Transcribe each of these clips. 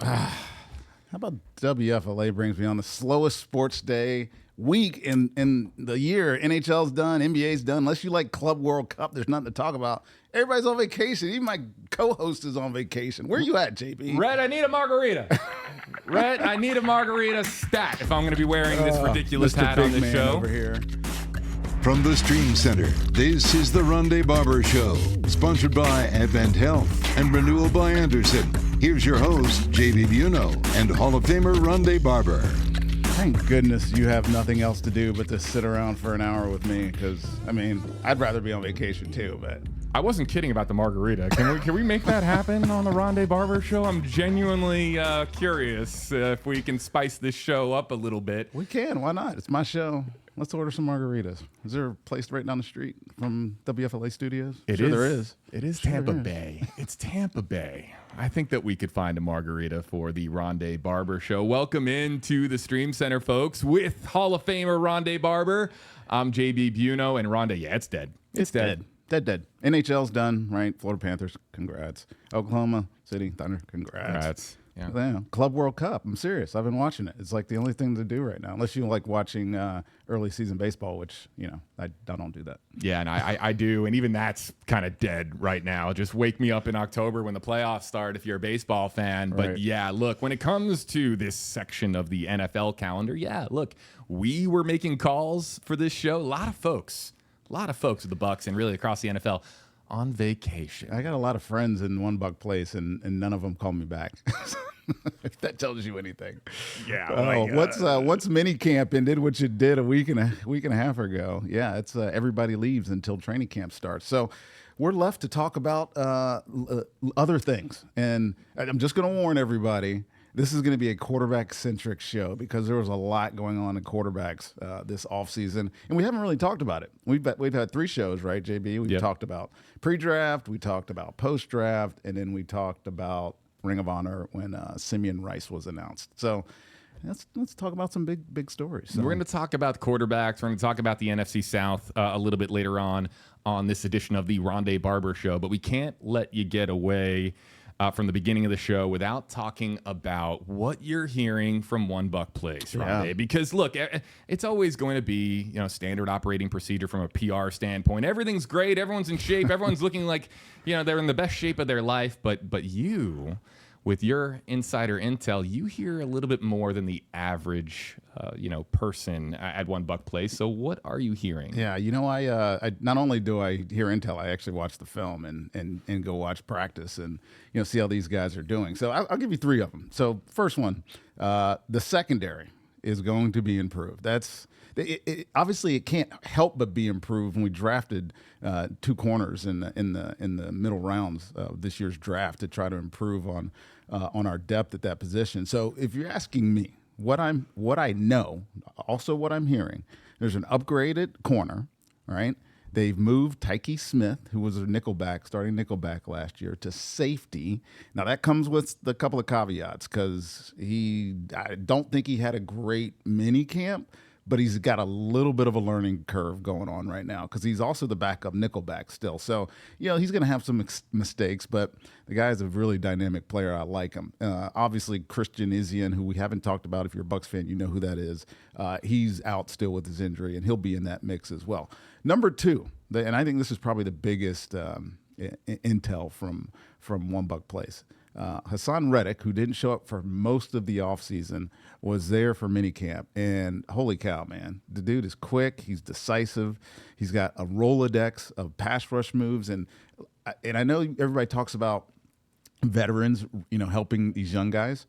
How about WFLA brings me on the slowest sports day week in the year. NHL's done, NBA's done. Unless you like Club World Cup, there's nothing to talk about. Everybody's on vacation. Even my co-host is on vacation. Where you at, JB? Red, I need a margarita. Red, I need a margarita stat if I'm going to be wearing this ridiculous Mr. hat Big on this Man show. over here. From the Stream Center, this is the Rondé Barber Show, sponsored by Advent Health and Renewal by Anderson. Here's your host, JB Buno, and Hall of Famer Rondé Barber. Thank goodness you have nothing else to do but to sit around for an hour with me because, I mean, I'd rather be on vacation too, but... I wasn't kidding about the margarita. Can we make that happen on the Rondé Barber Show? I'm genuinely curious if we can spice this show up a little bit. We can. Why not? It's my show. Let's order some margaritas. Is there a place right down the street from WFLA Studios? There is. It is Tampa Bay. It's Tampa Bay. I think that we could find a margarita for the Rondé Barber Show. Welcome into the Stream Center, folks, with Hall of Famer Rondé Barber. I'm JB Buno, and Ronda, yeah, it's dead. It's dead. Dead. NHL's done, right? Florida Panthers, congrats. Oklahoma City Thunder, congrats. Yeah. Club World Cup. I'm serious. I've been watching it. It's like the only thing to do right now, unless you like watching early season baseball, which, I don't do that. Yeah, and I do. And even that's kind of dead right now. Just wake me up in October when the playoffs start if you're a baseball fan. But yeah, look, when it comes to this section of the NFL calendar, yeah, look, we were making calls for this show. A lot of folks with the Bucs and really across the NFL on vacation. I got a lot of friends in One Buck Place, and none of them called me back. If that tells you anything. Yeah. Once minicamp ended, which it did a week and a half ago. Yeah, it's everybody leaves until training camp starts. So we're left to talk about other things, and I'm just going to warn everybody. This is going to be a quarterback-centric show because there was a lot going on in quarterbacks this offseason, and we haven't really talked about it. We've had 3 shows, right, JB? We've talked about pre-draft, we talked about post-draft, and then we talked about Ring of Honor when Simeon Rice was announced. So let's talk about some big stories. So. We're going to talk about quarterbacks. We're going to talk about the NFC South a little bit later on this edition of the Rondé Barber Show, but we can't let you get away from the beginning of the show without talking about what you're hearing from One Buck Place, Rondé. Yeah. Because look, it's always going to be standard operating procedure from a PR standpoint. Everything's great, everyone's in shape, everyone's looking like they're in the best shape of their life. But you, with your insider intel, you hear a little bit more than the average person at One Buck Place. So what are you hearing? Yeah, I not only do I hear intel, I actually watch the film and go watch practice and see how these guys are doing. So I'll give you 3 of them. So first one, the secondary is going to be improved. Obviously it can't help but be improved when we drafted 2 corners in the middle rounds of this year's draft to try to improve on our depth at that position. So if you're asking me what I know, also what I'm hearing, there's an upgraded corner, right? They've moved Tyke Smith, who was a starting nickelback last year, to safety. Now, that comes with a couple of caveats because I don't think he had a great mini camp, but he's got a little bit of a learning curve going on right now because he's also the backup nickelback still. So, he's going to have some mistakes, but the guy is a really dynamic player. I like him. Obviously, Christian Izien, who we haven't talked about. If you're a Bucs fan, you know who that is. He's out still with his injury, and he'll be in that mix as well. Number 2, and I think this is probably the biggest intel from One Buck Place. Hassan Reddick, who didn't show up for most of the offseason, was there for minicamp. And holy cow, man, the dude is quick. He's decisive. He's got a Rolodex of pass rush moves. And I know everybody talks about veterans, helping these young guys.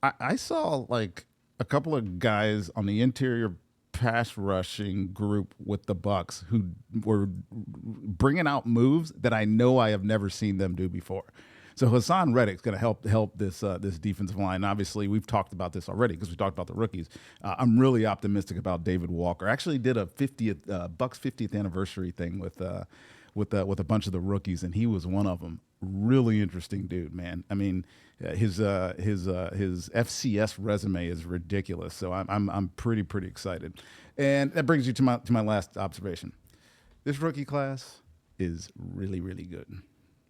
I saw like a couple of guys on the interior pass rushing group with the Bucs who were bringing out moves that I know I have never seen them do before. So Hassan Reddick's going to help this defensive line. Obviously, we've talked about this already because we talked about the rookies. I'm really optimistic about David Walker. I actually did a Bucs 50th anniversary thing with a bunch of the rookies, and he was one of them. Really interesting dude, man. I mean, his FCS resume is ridiculous. So I'm pretty excited, and that brings you to my last observation. This rookie class is really good.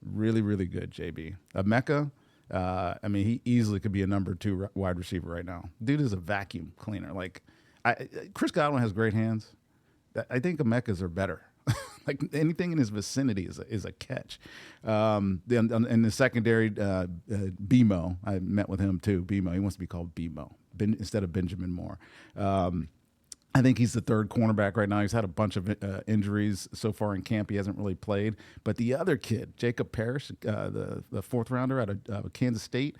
Really good, JB. Mecca, I mean, he easily could be a number 2 wide receiver right now. Dude is a vacuum cleaner. Like, Chris Godwin has great hands. I think Emeka's are better. Like anything in his vicinity is a catch. Then in the secondary, BMO, I met with him too. BMO, he wants to be called BMO instead of Benjamin Moore. I think he's the 3rd cornerback right now. He's had a bunch of injuries so far in camp. He hasn't really played. But the other kid, Jacob Parrish, the 4th rounder out of Kansas State,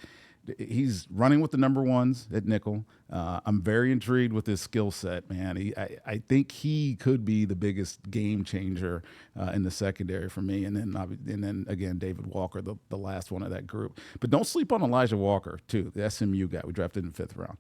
he's running with the number 1s at nickel. I'm very intrigued with his skill set, man. I think he could be the biggest game changer in the secondary for me. And then again, David Walker, the last one of that group. But don't sleep on Elijah Walker too, the SMU guy we drafted in the 5th round.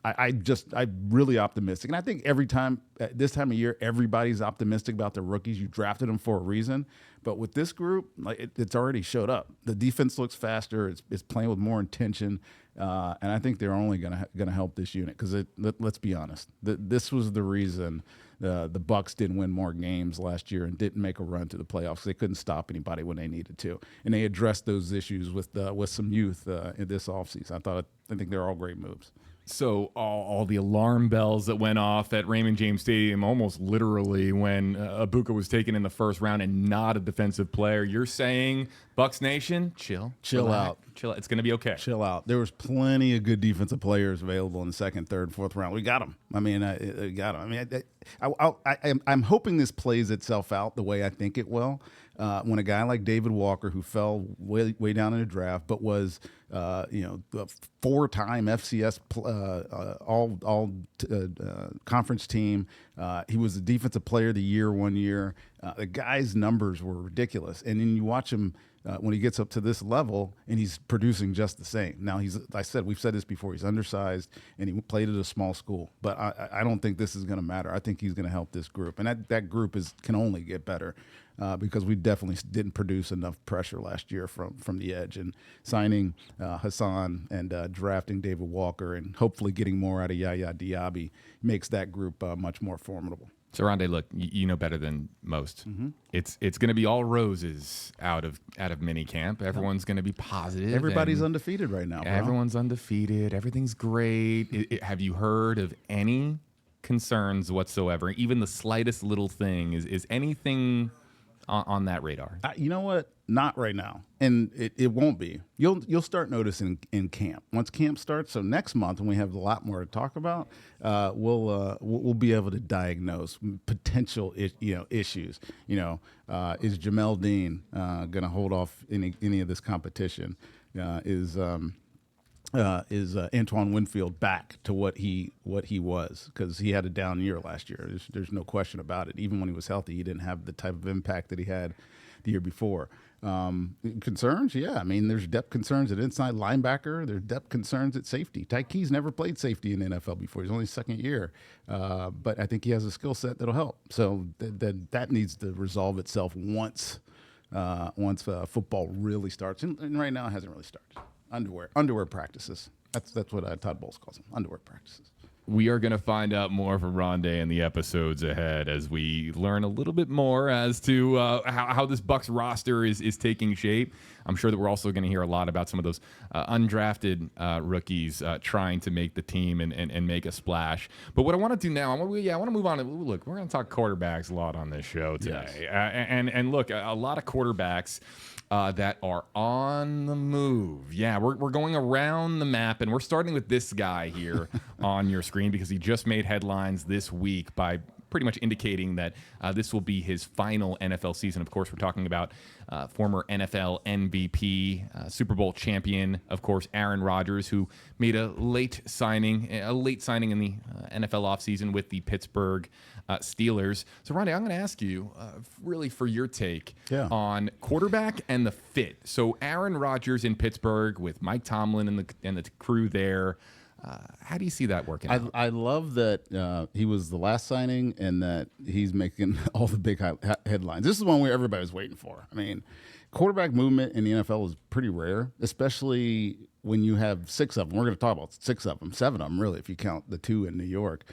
I'm really optimistic, and I think every time this time of year, everybody's optimistic about their rookies. You drafted them for a reason. But with this group, like it's already showed up. The defense looks faster. It's playing with more intention, and I think they're only going to help this unit because let's be honest. This was the reason the Bucs didn't win more games last year and didn't make a run to the playoffs. They couldn't stop anybody when they needed to, and they addressed those issues with some youth in this offseason. I think they're all great moves. So all the alarm bells that went off at Raymond James Stadium, almost literally, when Ibuka was taken in the 1st round and not a defensive player. You're saying, Bucs Nation, chill out. It's going to be okay. Chill out. There was plenty of good defensive players available in the 2nd, 3rd, 4th round. We got them. I mean, got them. I mean, I'm hoping this plays itself out the way I think it will. When a guy like David Walker, who fell way down in the draft, but was the 4-time FCS all conference team. He was the defensive player of the year one year. The guy's numbers were ridiculous, and then you watch him when he gets up to this level, and he's producing just the same. Now we've said this before. He's undersized, and he played at a small school. But I don't think this is going to matter. I think he's going to help this group, and that group can only get better. Because we definitely didn't produce enough pressure last year from the edge. And signing Hassan and drafting David Walker and hopefully getting more out of Yaya Diaby makes that group much more formidable. So, Rondé, look, you know better than most. Mm-hmm. It's going to be all roses out of minicamp. Everyone's going to be positive. Everybody's undefeated right now, bro. Everyone's undefeated. Everything's great. Have you heard of any concerns whatsoever? Even the slightest little thing? Is anything on that radar? You know what? Not right now, and it won't be. You'll start noticing in camp once camp starts. So next month, when we have a lot more to talk about, we'll be able to diagnose potential issues. Is Jamel Dean going to hold off any of this competition? Is Antoine Winfield back to what he was? Because he had a down year last year. There's no question about it. Even when he was healthy, he didn't have the type of impact that he had the year before. Concerns? Yeah. I mean, there's depth concerns at inside linebacker. There's depth concerns at safety. Ty Key's never played safety in the NFL before. He's only 2nd year. But I think he has a skill set that'll help. So that needs to resolve itself once football really starts. And right now it hasn't really started. Underwear practices. That's what Todd Bowles calls them, underwear practices. We are going to find out more from Rondé in the episodes ahead as we learn a little bit more as to how this Bucs roster is taking shape. I'm sure that we're also going to hear a lot about some of those undrafted rookies trying to make the team and make a splash. But what I want to do now, I want to move on. Look, we're going to talk quarterbacks a lot on this show today. Yes. And look, a lot of quarterbacks that are on the move. Yeah, we're going around the map, and we're starting with this guy here on your screen because he just made headlines this week by pretty much indicating that this will be his final NFL season. Of course, we're talking about former NFL MVP, Super Bowl champion, of course, Aaron Rodgers, who made a late signing in the NFL offseason with the Pittsburgh Steelers. So, Rondé, I'm going to ask you really for your take on quarterback and the fit. So, Aaron Rodgers in Pittsburgh with Mike Tomlin and the crew there. How do you see that working out? I love that he was the last signing and that he's making all the big headlines. This is one where everybody was waiting for. I mean, quarterback movement in the NFL is pretty rare, especially when you have 6 of them. We're going to talk about 6 of them, 7 of them, really, if you count the 2 in New York.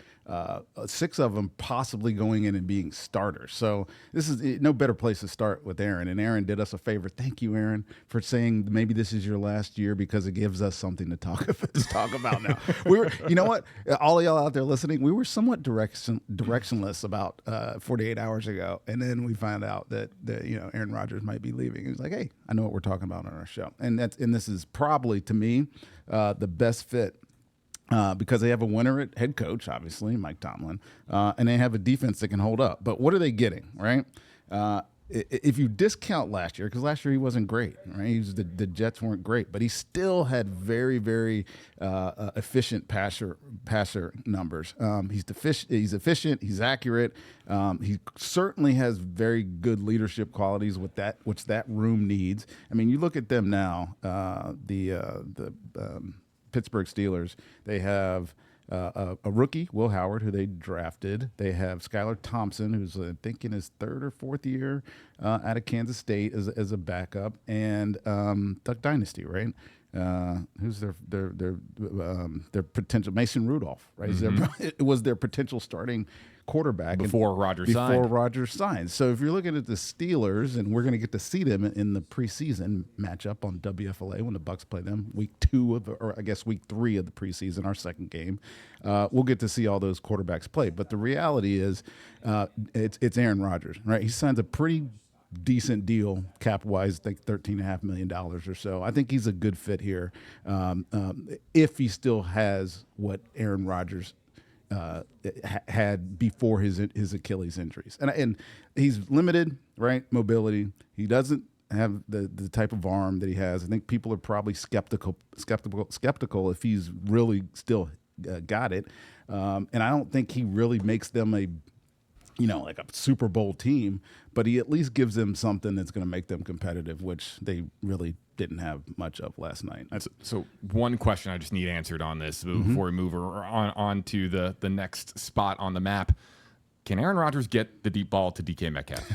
6 of them possibly going in and being starters. So this is no better place to start with Aaron. And Aaron did us a favor. Thank you, Aaron, for saying maybe this is your last year because it gives us something to talk about now. You know what? All of y'all out there listening, we were somewhat directionless about 48 hours ago, and then we find out that Aaron Rodgers might be leaving. He was like, "Hey, I know what we're talking about on our show," and this is probably to me the best fit. Because they have a winner at head coach, obviously, Mike Tomlin, and they have a defense that can hold up. But what are they getting, right? If you discount last year, because last year he wasn't great, right? The Jets weren't great, but he still had very, very efficient passer numbers. He's efficient. He's accurate. He certainly has very good leadership qualities with which that room needs. I mean, you look at them now. The Pittsburgh Steelers, they have a rookie, Will Howard, who they drafted. They have Skylar Thompson, who's I think in his 3rd or 4th year out of Kansas State as a backup, and Duck Dynasty, right? Who's their potential Mason Rudolph, right? Mm-hmm. It was their potential starting quarterback before Rodgers signed. So if you're looking at the Steelers, and we're going to get to see them in the preseason matchup on WFLA when the Bucs play them week 3 of the preseason, our second game, we'll get to see all those quarterbacks play. But the reality is, it's Aaron Rodgers, right? He signs a pretty decent deal cap-wise, I think $13.5 million or so. I think he's a good fit here if he still has what Aaron Rodgers had before his Achilles injuries, and he's limited, right? Mobility. He doesn't have the type of arm that he has. I think people are probably skeptical if he's really still got it, and I don't think he really makes them like a Super Bowl team, but he at least gives them something that's going to make them competitive, which they really didn't have much of last night. So one question I just need answered on this before we move on to the next spot on the map. Can Aaron Rodgers get the deep ball to DK Metcalf?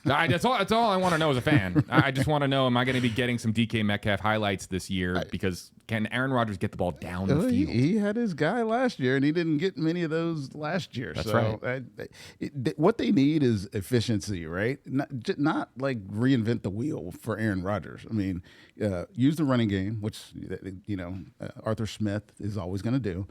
That's all I want to know as a fan. I just want to know, am I going to be getting some DK Metcalf highlights this year? Because can Aaron Rodgers get the ball down the field? He had his guy last year, and he didn't get many of those last year. That's right. What they need is efficiency, right? Not like reinvent the wheel for Aaron Rodgers. I mean, use the running game, which Arthur Smith is always going to do.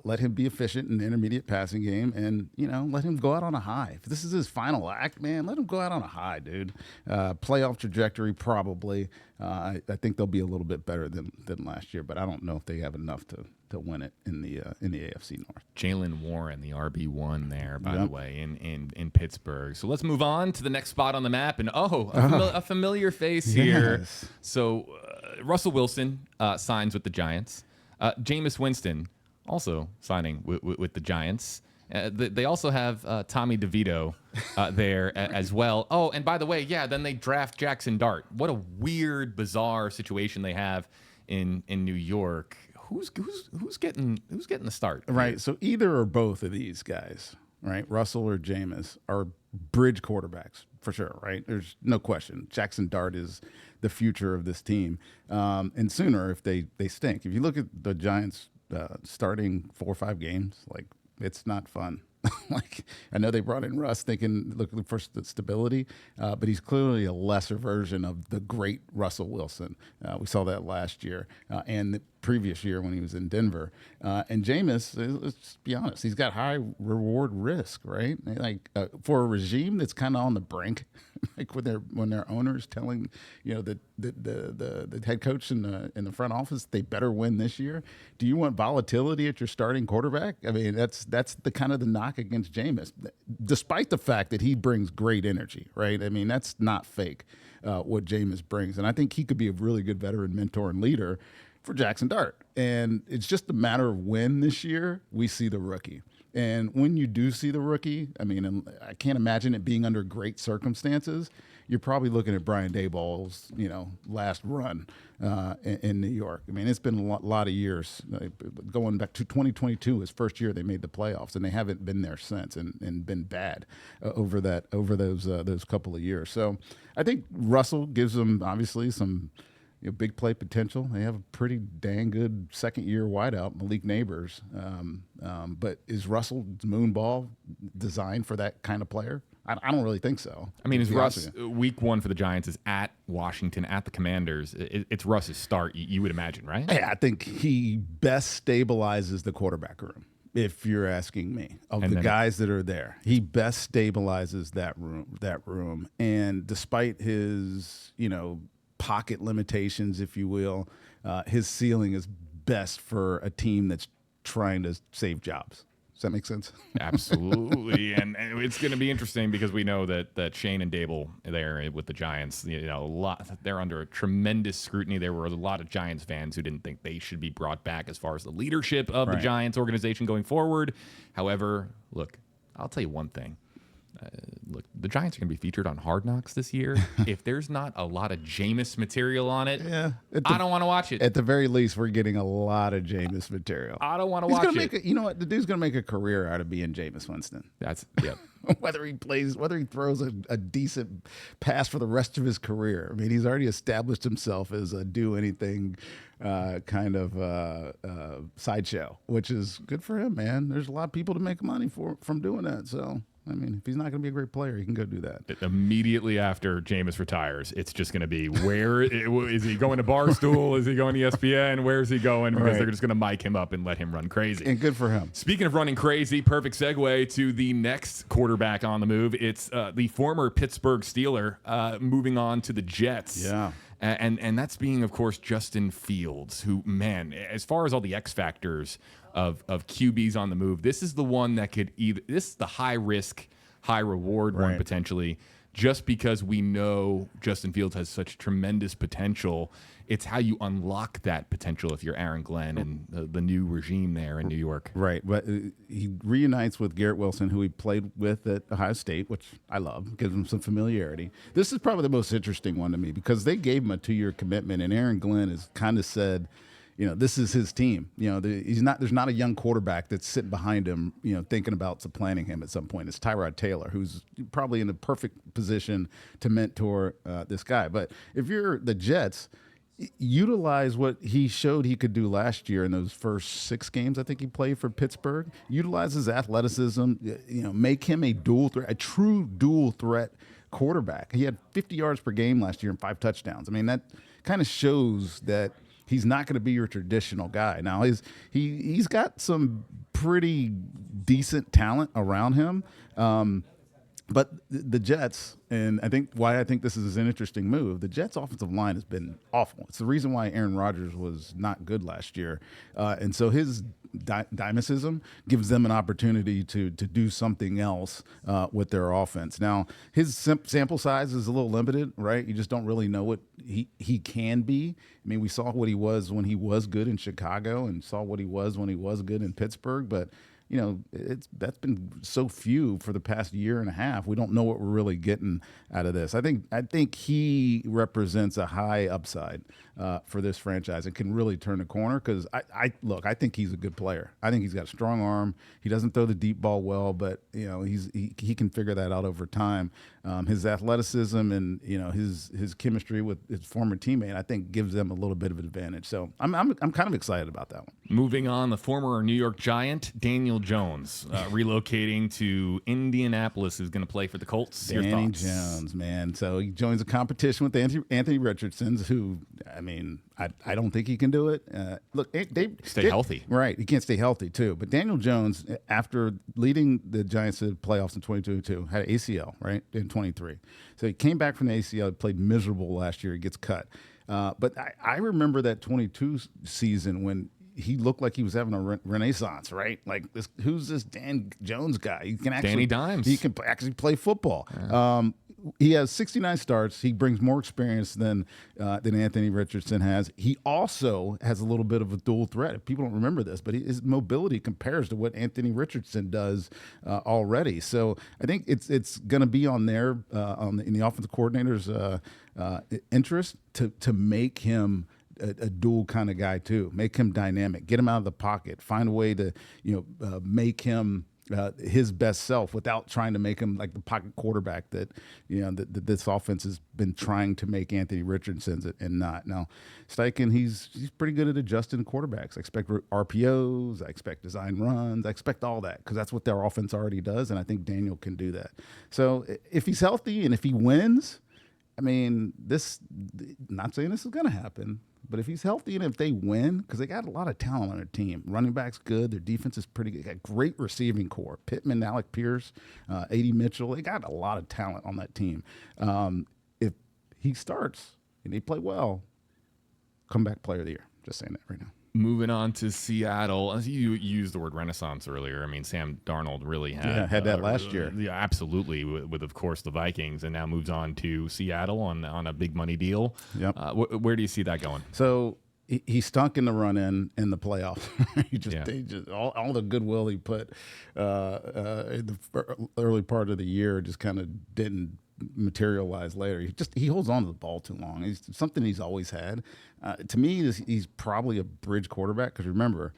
Let him be efficient in the intermediate passing game, and let him go out on a high. If this is his final act, man, let him go out on a high, dude. Playoff trajectory, probably. I think they'll be a little bit better than last year, but I don't know if they have enough to win it in the AFC North. Jaylen Warren, the RB1 there, by the way, in Pittsburgh. So let's move on to the next spot on the map, and a familiar face here. So Russell Wilson signs with the Giants. Jameis Winston also signing with the Giants. They also have Tommy DeVito there as well. Oh, and by the way, then they draft Jackson Dart. What a weird, bizarre situation they have in New York. Who's getting the start? Right. So either or both of these guys, right, Russell or Jameis, are bridge quarterbacks for sure. Right. There's no question. Jackson Dart is the future of this team, and sooner if they stink. If you look at the Giants starting 4 or 5 games, like, it's not fun. I know they brought in Russ looking for stability, but he's clearly a lesser version of the great Russell Wilson. We saw that last year and the previous year when he was in Denver. And Jameis, let's be honest, he's got high reward risk, right? For a regime that's kind of on the brink, like when their owners telling the head coach in the front office they better win this year. Do you want volatility at your starting quarterback? I mean, that's the kind of the knock against Jameis, despite the fact that he brings great energy, right? I mean, that's not fake what Jameis brings, and I think he could be a really good veteran mentor and leader for Jackson Dart. And it's just a matter of when this year we see the rookie. And when you do see the rookie, I mean, I can't imagine it being under great circumstances. You're probably looking at Brian Daboll's, last run in New York. I mean, it's been a lot of years, going back to 2022, his first year they made the playoffs, and they haven't been there since, and been bad over those couple of years. So I think Russell gives them obviously some big play potential. They have a pretty dang good second-year wideout, Malik Neighbors. But is Russell's moon ball designed for that kind of player? I don't really think so. I mean, is Russ week 1 for the Giants is at Washington, at the Commanders? It's Russ's start, you would imagine, right? Yeah, I think he best stabilizes the quarterback room. If you're asking me, of the guys that are there, he best stabilizes that room. And despite his, pocket limitations, if you will, his ceiling is best for a team that's trying to save jobs. Does that make sense? Absolutely. and it's going to be interesting because we know that Shane and Dable there with the Giants, they're under a tremendous scrutiny. There were a lot of Giants fans who didn't think they should be brought back as far as the leadership of the Giants organization going forward. However, look, I'll tell you one thing. Look, the Giants are going to be featured on Hard Knocks this year. If there's not a lot of Jameis material on it, I don't want to watch it. At the very least, we're getting a lot of Jameis material. I don't want to watch it. You know what? The dude's going to make a career out of being Jameis Winston. Whether he throws a decent pass for the rest of his career. I mean, he's already established himself as a do-anything kind of sideshow, which is good for him, man. There's a lot of people to make money from doing that, so... I mean, if he's not going to be a great player, he can go do that. Immediately after Jameis retires, it's just going to be, where is he going to Barstool? Is he going to ESPN? Where is he going? Because they're just going to mic him up and let him run crazy. And good for him. Speaking of running crazy, perfect segue to the next quarterback on the move. It's the former Pittsburgh Steeler moving on to the Jets. Yeah. And that's being, of course, Justin Fields, who, man, as far as all the X factors of QBs on the move, this is the one that this is the high risk, high reward one potentially, just because we know Justin Fields has such tremendous potential. It's how you unlock that potential if you're Aaron Glenn and the new regime there in New York. Right. But he reunites with Garrett Wilson, who he played with at Ohio State, which I love, gives him some familiarity. This is probably the most interesting one to me because they gave him a 2-year commitment, and Aaron Glenn has kind of said, this is his team. There's not a young quarterback that's sitting behind him, thinking about supplanting him at some point. It's Tyrod Taylor, who's probably in the perfect position to mentor this guy. But if you're the Jets, utilize what he showed he could do last year in those first 6 games I think he played for Pittsburgh. Utilize his athleticism, make him a true dual threat quarterback. He had 50 yards per game last year and 5 touchdowns. I mean, that kind of shows that he's not going to be your traditional guy. Now, he's got some pretty decent talent around him. But the Jets, and I think this is an interesting move, the Jets' offensive line has been awful. It's the reason why Aaron Rodgers was not good last year. And so his dynamicism gives them an opportunity to do something else with their offense. Now, his sample size is a little limited, right? You just don't really know what he can be. I mean, we saw what he was when he was good in Chicago and saw what he was when he was good in Pittsburgh, but that's been so few for the past year and a half. We don't know what we're really getting out of this. I think he represents a high upside for this franchise and can really turn the corner because I think he's a good player. I think he's got a strong arm. He doesn't throw the deep ball well, but he can figure that out over time. His athleticism and his chemistry with his former teammate, I think, gives them a little bit of an advantage. So I'm kind of excited about that one. Moving on, the former New York Giant Daniel Jones relocating to Indianapolis is going to play for the Colts. Danny Jones, man. So he joins a competition with Anthony Richardson, who, I mean, I don't think he can do it. Look, stay healthy. Right. He can't stay healthy, too. But Daniel Jones, after leading the Giants to the playoffs in 2022, had an ACL, right, in 23. So he came back from the ACL, played miserable last year. He gets cut. But I remember that 22 season when he looked like he was having a renaissance, right? Like, who's this Dan Jones guy? He can actually, Danny Dimes. He can actually play football. Yeah. He has 69 starts. He brings more experience than Anthony Richardson has. He also has a little bit of a dual threat. People don't remember this, but his mobility compares to what Anthony Richardson does already. So I think it's going to be on their in the offensive coordinator's interest to make him a dual kind of guy too. Make him dynamic. Get him out of the pocket. Find a way to make him his best self without trying to make him like the pocket quarterback that that this offense has been trying to make Anthony Richardson and not. Now, Steichen, he's pretty good at adjusting quarterbacks. I expect RPOs, I expect design runs, I expect all that because that's what their offense already does, and I think Daniel can do that. So if he's healthy and if he wins, I mean, not saying this is going to happen, but if he's healthy and if they win, because they got a lot of talent on their team. Running back's good. Their defense is pretty good. They got great receiving core. Pittman, Alec Pierce, A.D. Mitchell. They got a lot of talent on that team. If he starts and they play well, comeback player of the year. Just saying that right now. Moving on to Seattle, as you used the word renaissance earlier. I mean, Sam Darnold really had that last year. Yeah, absolutely, with of course the Vikings, and now moves on to Seattle on a big money deal. Yep. Where do you see that going? So he stunk in the run-in the playoffs. They just all the goodwill he put in the early part of the year just kind of didn't materialize later. He holds on to the ball too long. It's something he's always had. To me, he's probably a bridge quarterback because remember,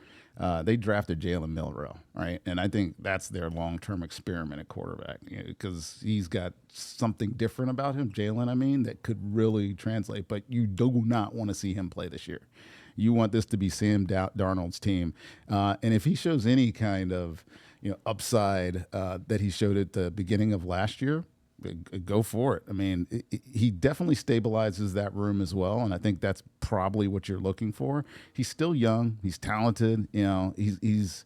they drafted Jalen Milroe, right? And I think that's their long-term experiment at quarterback because he's got something different about him, Jalen, I mean, that could really translate. But you do not want to see him play this year. You want this to be Sam Darnold's team. And if he shows any kind of upside that he showed at the beginning of last year, go for it. I mean, he definitely stabilizes that room as well, and I think that's probably what you're looking for. He's still young. He's talented. He's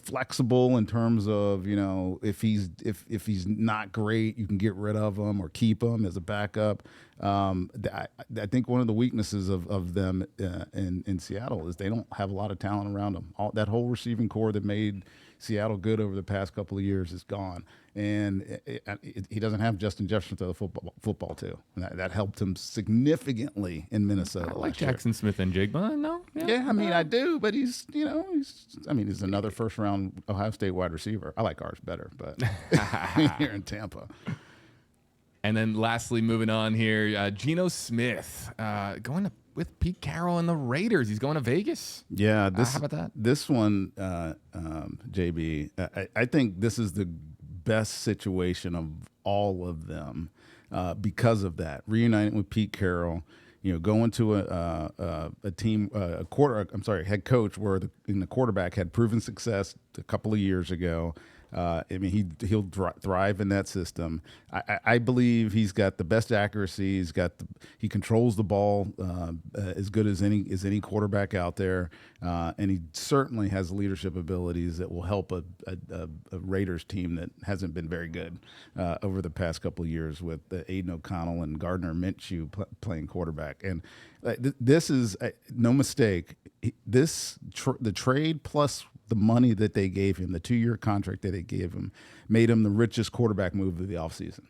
flexible in terms of if he's not great, you can get rid of him or keep him as a backup. I think one of the weaknesses of them in Seattle is they don't have a lot of talent around them. That whole receiving core that made Seattle good over the past couple of years is gone. And he doesn't have Justin Jefferson to the football too. And that helped him significantly in Minnesota. I like Jackson Smith and Jigba. No, yeah, I mean I do, but he's another first round Ohio State wide receiver. I like ours better, but here in Tampa. And then lastly, moving on here, Gino Smith going with Pete Carroll and the Raiders. He's going to Vegas. Yeah, how about that? This one, JB, I think this is the best situation of all of them because of that. Reuniting with Pete Carroll, going to a team, head coach where the quarterback had proven success a couple of years ago. I mean, he'll thrive in that system. I believe he's got the best accuracy. He controls the ball as good as any quarterback out there, and he certainly has leadership abilities that will help a Raiders team that hasn't been very good over the past couple of years with Aiden O'Connell and Gardner Minshew playing quarterback. And this is no mistake. The trade plus the money that they gave him, the 2-year contract that they gave him, made him the richest quarterback move of the offseason.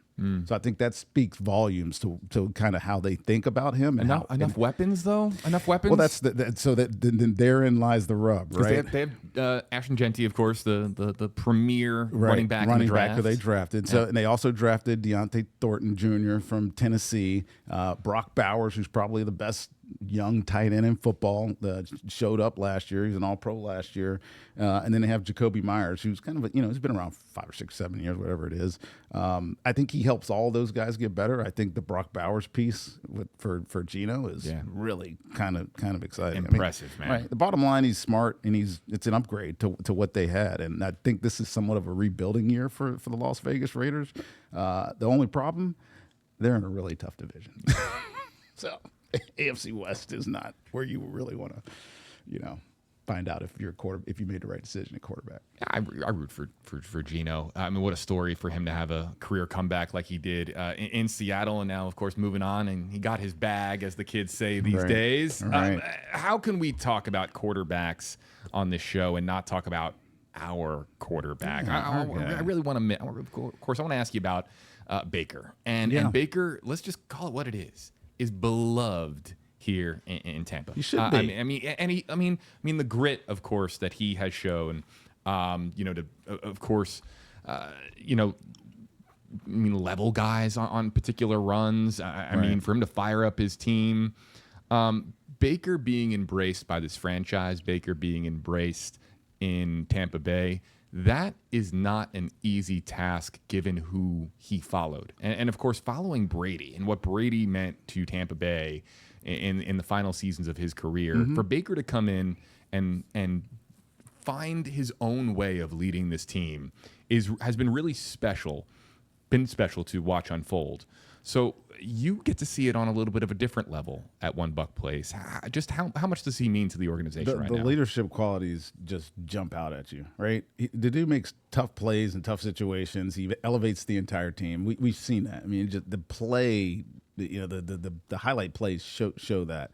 So I think that speaks volumes to kind of how they think about him. And enough weapons, though? Enough weapons? Well, so therein lies the rub, right? They have Ashton Genty, of course, the premier running back in the draft. Who they drafted. So and they also drafted Deontay Thornton Jr. from Tennessee. Brock Bowers, who's probably the best young tight end in football, showed up last year. He was an All-Pro last year. And then they have Jacoby Myers, who's kind of he's been around 5 or 6, 7 years, whatever it is. I think he helps all those guys get better. I think the Brock Bowers piece for Gino is really kind of exciting. Impressive, man. Right. The bottom line, he's smart and it's an upgrade to what they had. And I think this is somewhat of a rebuilding year for the Las Vegas Raiders. The only problem, they're in a really tough division. So AFC West is not where you really want to, find out if you made the right decision at quarterback. I root for Gino. I mean, what a story for him to have a career comeback like he did in Seattle, and now, of course, moving on, and he got his bag, as the kids say these days. Right. How can we talk about quarterbacks on this show and not talk about our quarterback? I really want to. Of course, I want to ask you about Baker, and Baker. Let's just call it what it is beloved here in Tampa. He should be. I mean, the grit, of course, that he has shown. Level guys on particular runs. I mean, for him to fire up his team. Baker being embraced by this franchise, Baker being embraced in Tampa Bay. That is not an easy task given who he followed. And of course, following Brady and what Brady meant to Tampa Bay in the final seasons of his career, for Baker to come in and find his own way of leading this team has been really special, to watch unfold. So you get to see it on a little bit of a different level at One Buck Place. Just how much does he mean to the organization right now? The leadership qualities just jump out at you, right? The dude makes tough plays in tough situations. He elevates the entire team. We've seen that. I mean, just the play, the highlight plays show that.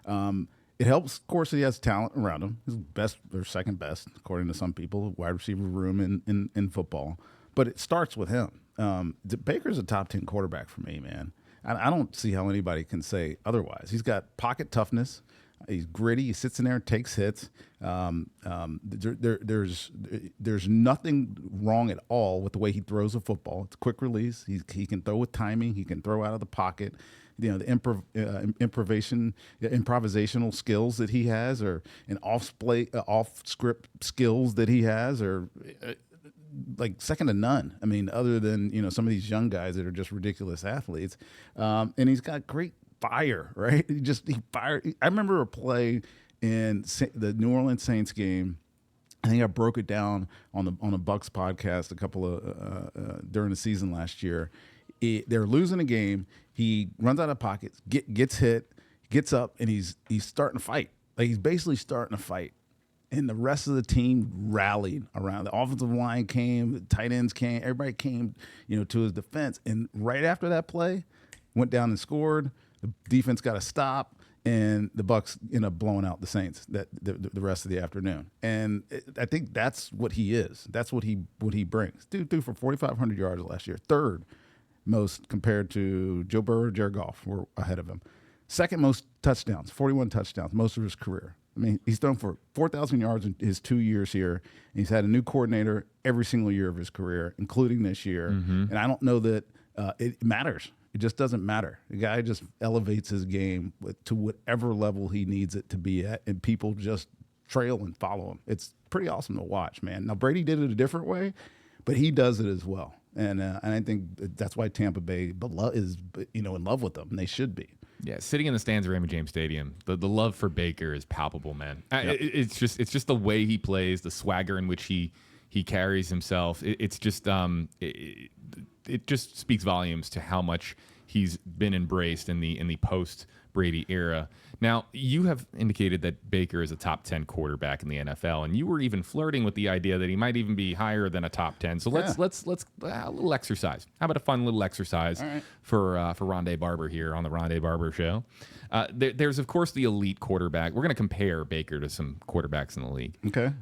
It helps, of course, he has talent around him. He's best or second best, according to some people, wide receiver room in football. But it starts with him. Baker's a top 10 quarterback for me, man. I don't see how anybody can say otherwise. He's got pocket toughness. He's gritty. He sits in there and takes hits. There's nothing wrong at all with the way he throws a football. It's quick release. He can throw with timing. He can throw out of the pocket. The improvisational skills that he has, or an off script skills that he has, or like second to none. I mean, other than some of these young guys that are just ridiculous athletes, and he's got great fire. Right? He fired. I remember a play in the New Orleans Saints game. I think I broke it down on a Bucks podcast a couple of during the season last year. They're losing a game. He runs out of pockets, gets hit, gets up, and he's starting to fight. Like, he's basically starting to fight. And the rest of the team rallied around. The offensive line came, the tight ends came, everybody came, to his defense. And right after that play, went down and scored. The defense got a stop, and the Bucks ended up blowing out the Saints the rest of the afternoon. And I think that's what he is. That's what he brings. Dude threw for 4,500 yards last year, third most compared to Joe Burrow, Jared Goff were ahead of him. Second most touchdowns, 41 touchdowns, most of his career. I mean, he's thrown for 4,000 yards in his 2 years here, and he's had a new coordinator every single year of his career, including this year. And I don't know that it matters. It just doesn't matter. The guy just elevates his game to whatever level he needs it to be at, and people just trail and follow him. It's pretty awesome to watch, man. Now, Brady did it a different way, but he does it as well. And I think that's why Tampa Bay is in love with them, and they should be. Yeah, sitting in the stands of Raymond James Stadium, the love for Baker is palpable, man. Yep. It's just the way he plays, the swagger in which he carries himself. It just speaks volumes to how much he's been embraced in the post Brady era. Now, you have indicated that Baker is a top 10 quarterback in the NFL, and you were even flirting with the idea that he might even be higher than a top 10. So let's a little exercise. How about a fun little exercise for Rondé Barber here on the Rondé Barber Show? There's of course the elite quarterback. We're going to compare Baker to some quarterbacks in the league. Okay,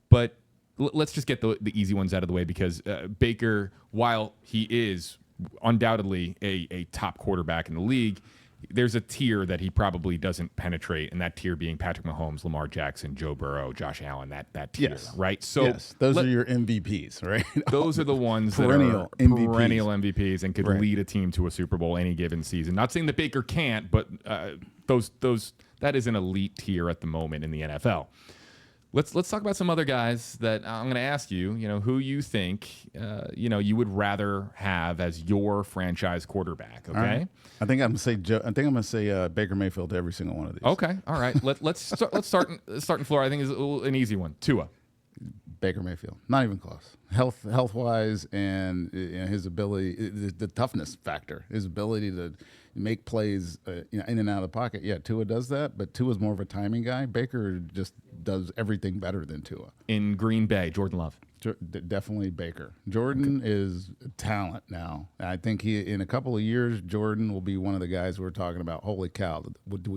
but let's just get the easy ones out of the way, because Baker, while he is undoubtedly a top quarterback in the league, there's a tier that he probably doesn't penetrate, and that tier being Patrick Mahomes, Lamar Jackson, Joe Burrow, Josh Allen, that tier, yes. Right? So yes, those are your MVPs, right? Those are the ones that are perennial MVPs and could lead a team to a Super Bowl any given season. Not saying that Baker can't, but that is an elite tier at the moment in the NFL. Let's talk about some other guys that I'm going to ask you, who you think, you would rather have as your franchise quarterback. Okay. Right. I think I'm going to say Baker Mayfield to every single one of these. Okay. All right. Let's start in Florida. I think is an easy one. Tua. Baker Mayfield, not even close. Health wise, and his ability, the toughness factor, his ability to make plays, in and out of the pocket. Yeah, Tua does that, but Tua's more of a timing guy. Baker just does everything better than Tua. In Green Bay, Jordan Love. Definitely Baker. Jordan is a talent now. I think in a couple of years, Jordan will be one of the guys we're talking about. Holy cow!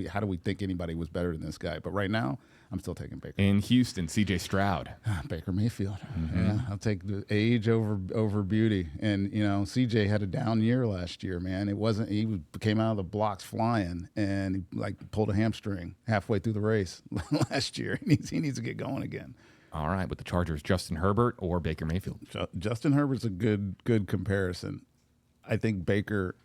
How do we think anybody was better than this guy? But right now, I'm still taking Baker. In Houston, C.J. Stroud. Baker Mayfield. Yeah, I'll take the age over beauty. And C.J. had a down year last year, man. He came out of the blocks flying, and he pulled a hamstring halfway through the race last year. He needs to get going again. All right, with the Chargers, Justin Herbert or Baker Mayfield? Justin Herbert's a good comparison. I think Baker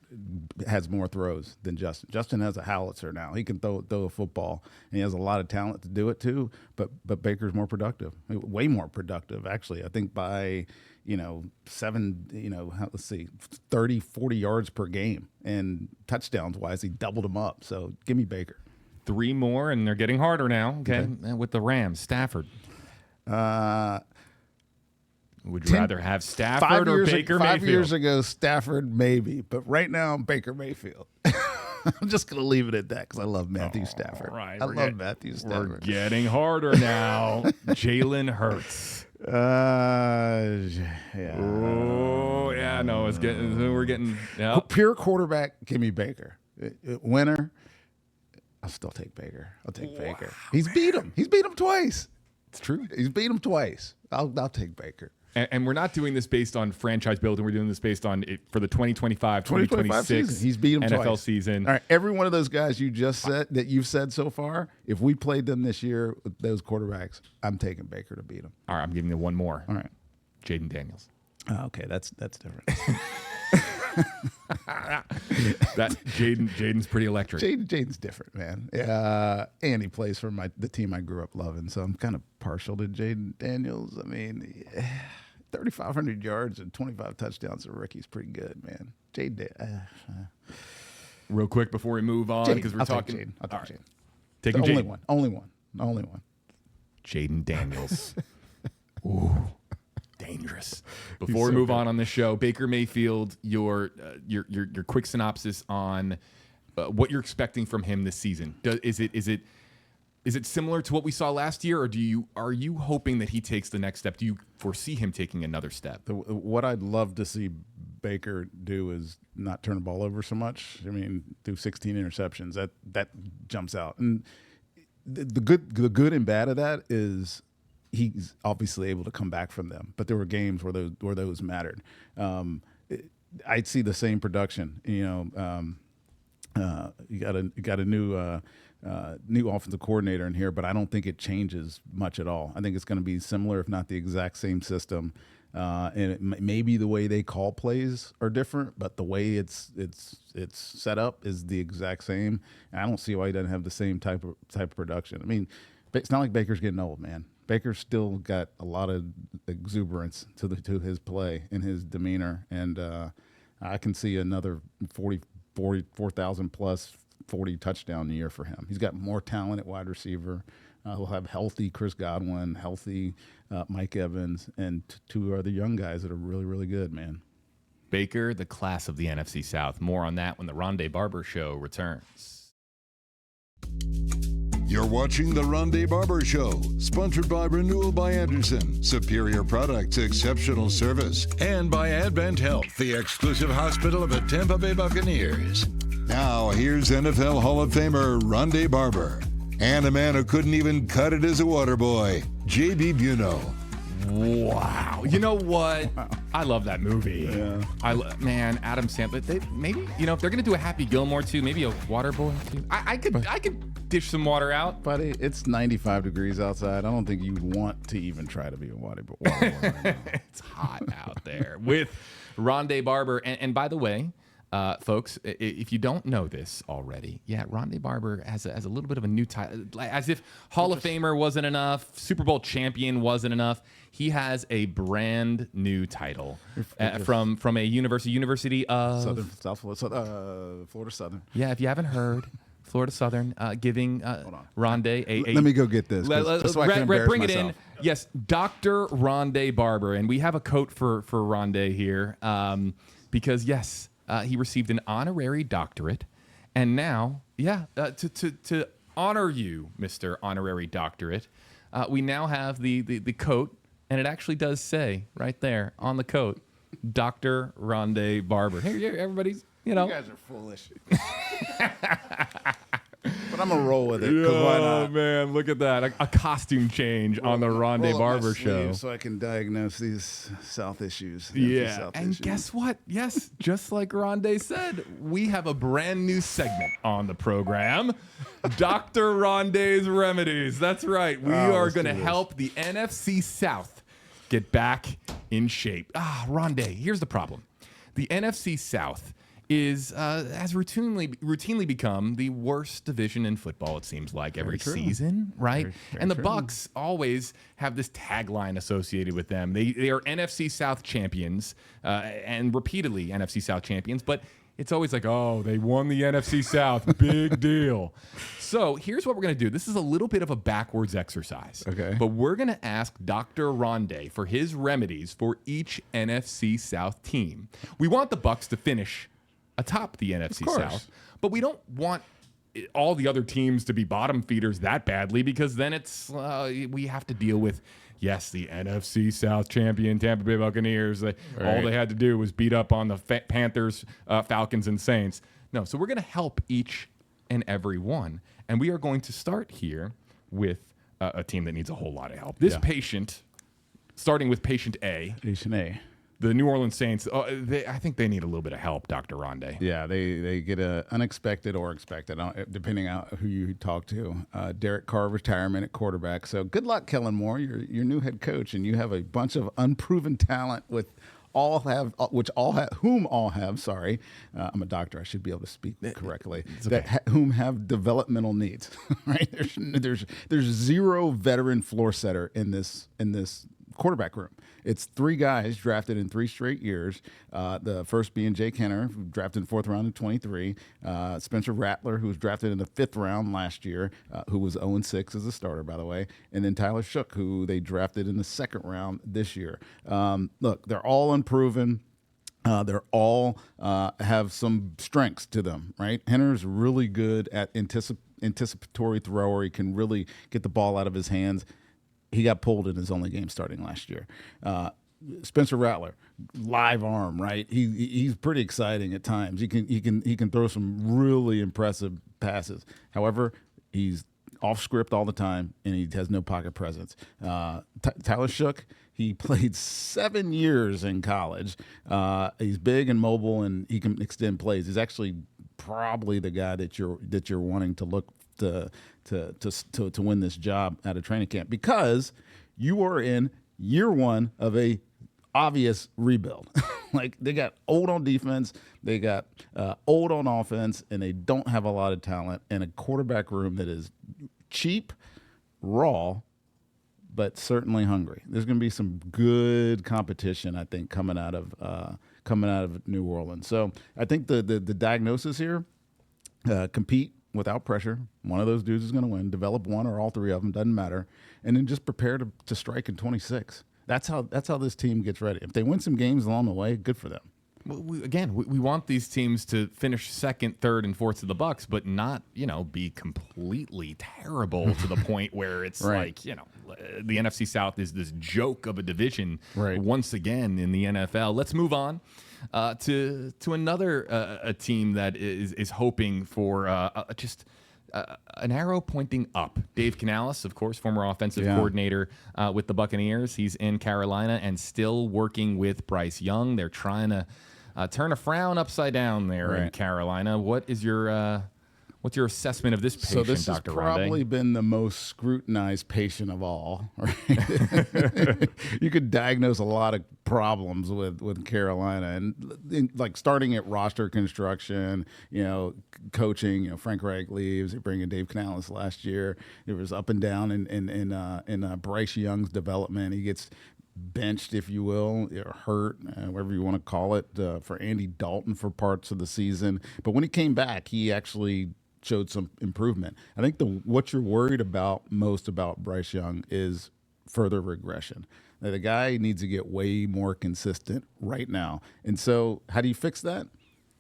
has more throws than Justin. Justin has a howitzer now. He can throw a football, and he has a lot of talent to do it too. But Baker's more productive, way more productive, actually. I think by 30, 40 yards per game, and touchdowns wise, he doubled them up. So give me Baker. 3 more, and they're getting harder now. Okay, with the Rams, Stafford. Would you rather have Stafford or Baker Mayfield? 5 years ago, Stafford maybe, but right now, Baker Mayfield. I'm just going to leave it at that because I love Matthew Stafford. Right, I love Matthew Stafford. We're getting harder now. Jalen Hurts. Yeah. Oh, yeah, no, we're getting. Yep. Pure quarterback, give me Baker. Winner, I'll still take Baker. I'll take Baker. He's beat him. He's beat him twice. It's true. He's beat him twice. I'll take Baker. And we're not doing this based on franchise building. We're doing this based on for the 2025-2026 season. He's beat him NFL twice. season. All right, every one of those guys you just said that you've said so far, if we played them this year with those quarterbacks, I'm taking Baker to beat them. All right, I'm giving you one more. All right. Jaden Daniels. Oh, okay, that's different. Jaden's pretty electric. Jaden's different, man. And he plays for the team I grew up loving, so I'm kind of partial to Jaden Daniels. I mean, 3,500 yards and 25 touchdowns as a rookie is pretty good, man. Jaden. Real quick before we move on, because we're talking. Jaden. I'll take Jaden. Taking the Jaden. Only one. Jaden Daniels. Ooh. Dangerous. Before we move on this show, Baker Mayfield, your quick synopsis on what you're expecting from him this season. Is it similar to what we saw last year, or are you hoping that he takes the next step? Do you foresee him taking another step? What I'd love to see Baker do is not turn the ball over so much. I mean, do 16 interceptions. That jumps out. And the good and bad of that is he's obviously able to come back from them, but there were games where those mattered. I'd see the same production. You got a new offensive coordinator in here, but I don't think it changes much at all. I think it's going to be similar, if not the exact same system. And maybe the way they call plays are different, but the way it's set up is the exact same. And I don't see why he doesn't have the same type of production. I mean, it's not like Baker's getting old, man. Baker's still got a lot of exuberance to his play and his demeanor, and I can see another 4,000 plus 40 touchdown year for him. He's got more talent at wide receiver. He'll have healthy Chris Godwin, healthy Mike Evans, and 2 other young guys that are really, really good, man. Baker, the class of the NFC South. More on that when the Rondé Barber Show returns. You're watching The Rondé Barber Show, sponsored by Renewal by Anderson, superior products, exceptional service, and by Advent Health, the exclusive hospital of the Tampa Bay Buccaneers. Now, here's NFL Hall of Famer Rondé Barber, and a man who couldn't even cut it as a water boy, J.B. Buno. Wow. You know what? I love that movie. Yeah. Man, Adam Sandler. Maybe, if they're going to do a Happy Gilmore too, maybe a water boy too. I could dish some water out. Buddy, it's 95 degrees outside. I don't think you'd want to even try to be a water boy. It's hot out there with Rondé Barber. And by the way, folks, if you don't know this already, Rondé Barber has a little bit of a new title. As if Hall of Famer wasn't enough, Super Bowl champion wasn't enough. He has a brand new title from a University of Florida Southern. Yeah, if you haven't heard, Florida Southern giving Rondé a. Let me go get this. So I can bring it myself. in. Yes, Dr. Rondé Barber, and we have a coat for Rondé here because yes. He received an honorary doctorate, and now, to honor you, Mr. Honorary Doctorate, we now have the coat, and it actually does say right there on the coat, Dr. Rondé Barber. Here, everybody's, You guys are foolish. But I'm going to roll with it. Why not? Oh, man, look at that. A costume change on the Rondé Barber Show. So I can diagnose these South issues. Guess what? Yes, just like Rondé said, we have a brand new segment on the program, Dr. Rondé's Remedies. That's right. We are going to help the NFC South get back in shape. Rondé, here's the problem. The NFC South has routinely become the worst division in football, it seems like, every season, right? Very and the true. Bucs always have this tagline associated with them. They are NFC South champions, and repeatedly NFC South champions, but it's always like, oh, they won the NFC South. Big deal. So here's what we're going to do. This is a little bit of a backwards exercise. Okay. But we're going to ask Dr. Rondé for his remedies for each NFC South team. We want the Bucs to finish atop the NFC South, but we don't want all the other teams to be bottom feeders that badly, because then it's we have to deal with, yes, the NFC South champion Tampa Bay Buccaneers. All they had to do was beat up on the Panthers, Falcons, and Saints. No, so we're going to help each and every one, and we are going to start here with a team that needs a whole lot of help. This patient, starting with patient A. Patient A. The New Orleans Saints, I think they need a little bit of help, Dr. Rondé. Yeah, they get a unexpected or expected, depending on who you talk to. Derek Carr retirement at quarterback. So good luck, Kellen Moore, your new head coach, and you have a bunch of unproven talent whom all have. Sorry, I'm a doctor. I should be able to speak correctly. Okay. Whom have developmental needs. Right? There's zero veteran floor setter in this quarterback room. It's three guys drafted in 3 straight years. The first being Jake Henner, drafted in 4th round in 23. Spencer Rattler, who was drafted in the 5th round last year, who was 0-6 as a starter, by the way. And then Tyler Shook, who they drafted in the 2nd round this year. Look, they're all unproven. They're all have some strengths to them, right? Henner's really good at anticipatory thrower. He can really get the ball out of his hands. He got pulled in his only game starting last year. Spencer Rattler, live arm, right? He's pretty exciting at times. He can throw some really impressive passes. However, he's off script all the time, and he has no pocket presence. Tyler Shook, he played 7 years in college. He's big and mobile, and he can extend plays. He's actually probably the guy that you're wanting to look to win this job out of training camp, because you are in year 1 of a obvious rebuild. Like, they got old on defense, they got old on offense, and they don't have a lot of talent, and a quarterback room that is cheap, raw, but certainly hungry. There's going to be some good competition, I think, coming out of New Orleans. So I think the diagnosis here: compete without pressure. One of those dudes is going to win. Develop one or all 3 of them, doesn't matter. And then just prepare to strike in 26. That's how this team gets ready. If they win some games along the way, good for them. Well, we want these teams to finish 2nd, 3rd, and 4th to the Bucs, but not, be completely terrible to the point where it's right. The NFC South is this joke of a division once again in the NFL. Let's move on to another a team that is hoping for an arrow pointing up. Dave Canales, of course, former offensive coordinator with the Buccaneers. He's in Carolina and still working with Bryce Young. They're trying to turn a frown upside down there in Carolina. What is what's your assessment of this patient, So this Dr. has Rondé? probably been the most scrutinized patient of all. Right? You could diagnose a lot of problems with Carolina, and like starting at roster construction, coaching. Frank Reich leaves. They bring in Dave Canales last year. It was up and down in Bryce Young's development. He gets benched, if you will, or hurt, whatever you want to call it, for Andy Dalton for parts of the season. But when he came back, he actually showed some improvement. I think what you're worried about most about Bryce Young is further regression. Now, the guy needs to get way more consistent right now. And so how do you fix that?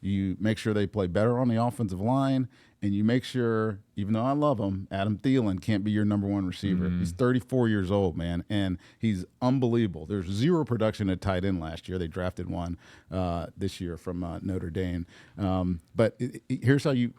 You make sure they play better on the offensive line, and you make sure, even though I love him, Adam Thielen can't be your number 1 receiver. He's 34 years old, man, and he's unbelievable. There's 0 production at tight end last year. They drafted one this year from Notre Dame. But here's how you